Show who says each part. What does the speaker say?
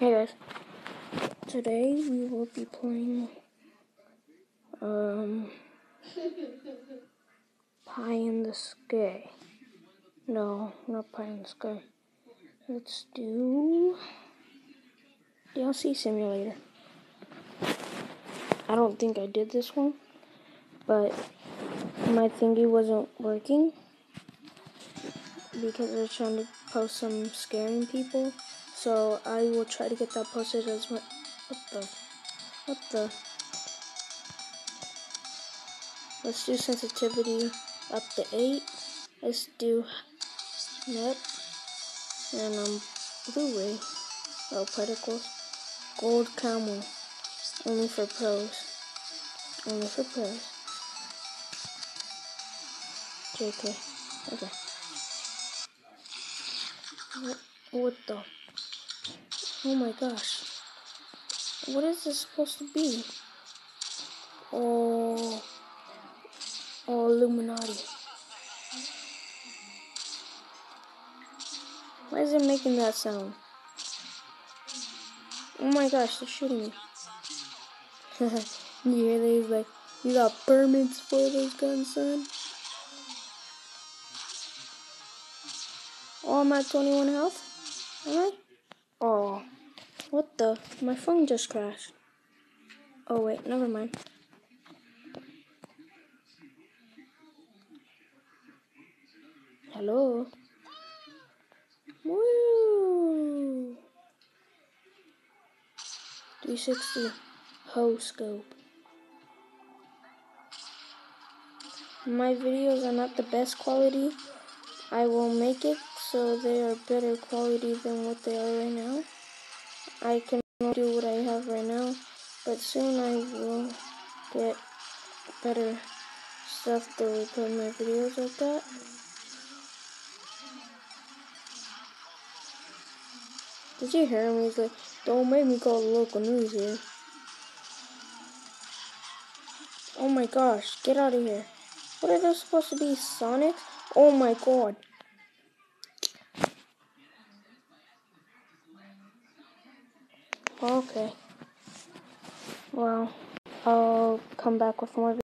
Speaker 1: Hey guys, today we will be playing Pie in the Sky. No, not Pie in the Sky. Let's do DLC Simulator. I don't think I did this one, but my thingy wasn't working because I was trying to post some scaring people. So I will try to get that posted as much. What the? Let's do sensitivity up to 8. Let's do net and Blu-ray. Oh, particles. Gold camel. Only for pros. Only for pros. JK. Okay. What the? Oh my gosh. What is this supposed to be? Oh, Illuminati. Why is it making that sound? Oh my gosh, they're shooting me. You hear these like, you got permits for those guns, son? Oh, I'm at 21 health? Am I? Oh, what the? My phone just crashed. Oh wait, never mind. Hello? Woo! 360 Ho scope. My videos are not the best quality. I will make it so they are better quality than what they are right now. I can do what I have right now, but soon I will get better stuff to record my videos like that. Did you hear him? He's like, don't make me call the local news here. Oh my gosh, get out of here. What are those supposed to be, Sonic? Oh my god. Okay. Well, I'll come back with more videos.